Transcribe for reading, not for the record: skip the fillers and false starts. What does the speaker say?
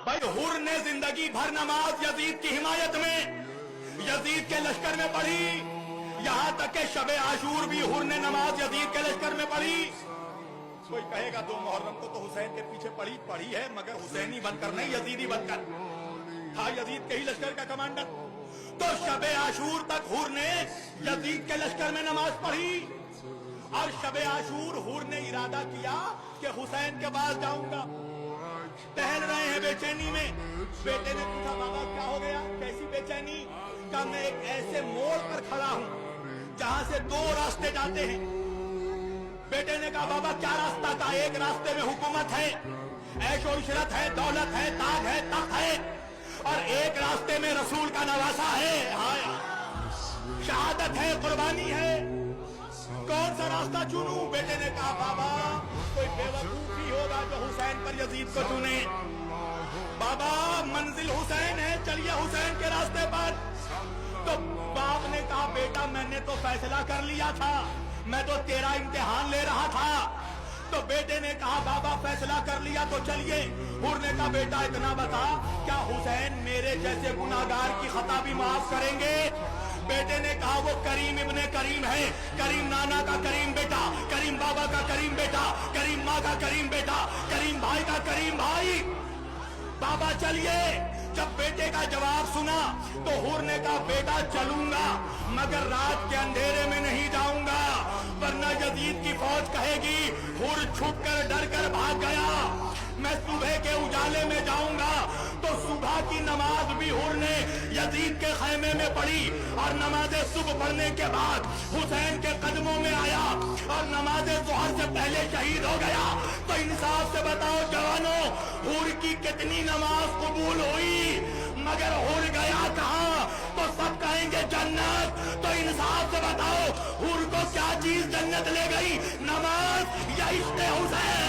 भाई हुर ने जिंदगी भर नमाज यजीद की हिमायत में, यजीद के लश्कर में पढ़ी, यहां तक के शबे आशूर भी हुर ने नमाज यजीद के लश्कर में पढ़ी। कोई कहेगा 2 मुहर्रम को तो हुसैन के पीछे पढ़ी है, मगर हुसैनी बनकर नहीं, यजीदी बनकर था, यजीद के ही लश्कर का कमांडर। तो शबे आशूर तक हुर ने यजीद के लश्कर में नमाज पढ़ी, और शबे आशूर हुर ने इरादा किया कि हुसैन के पास जाऊंगा। टहल रहे हैं बेचैनी में, बेटे ने पूछा बाबा क्या हो गया, कैसी बेचैनी? कहा मैं एक ऐसे मोड़ पर खड़ा हूं जहां से 2 रास्ते जाते हैं। बेटे ने कहा बाबा क्या रास्ता? का एक रास्ते में हुकूमत है, ऐशो इशरत है, दौलत है, ताज है, तख्त है, और एक रास्ते में रसूल का नवासा है, शहादत है, कुर्बानी है। कौन सा रास्ता चुनूं? बेटे ने कहा बाबा कोई बेवकूफ ही होगा जो हुसैन पर यजीद को चुने। बाबा मंजिल हुसैन है, चलिए हुसैन के रास्ते पर। तो बाप ने कहा बेटा मैंने तो फैसला कर लिया था, मैं तो तेरा इम्तिहान ले रहा था। तो बेटे ने कहा बाबा फैसला कर लिया तो चलिए। हुर ने कहा बेटा इतना बता, क्या हुसैन मेरे जैसे गुनाहगार की खता भी माफ करेंगे? बेटे ने कहा वो करीम इब्ने करीम है, करीम नाना का करीम बेटा, करीम बाबा का करीम बेटा, करीम माँ का करीम बेटा, करीम भाई का करीम भाई। बाबा चलिए। जब बेटे का जवाब सुना तो हुर ने कहा बेटा चलूंगा, मगर रात के अंधेरे में नहीं जाऊंगा, वरना यजीद की फौज कहेगी हुर छुप कर डर कर भाग गया। मैं सुबह के उजाले में जाऊंगा। तो सुबह की नमाज भी हुर ने यजीद के खैमे में पढ़ी, और नमाज सुबह पढ़ने के बाद हुसैन के कदमों में आया और नमाज ज़ोहर से पहले शहीद हो गया। तो इंसाफ से बताओ जवानों, हुर की कितनी नमाज कबूल हुई, मगर हुर गया कहां? तो सब कहेंगे जन्नत। तो इंसाफ से बताओ हुर को क्या चीज जन्नत ले गई, नमाज या इश्क़ हुसैन?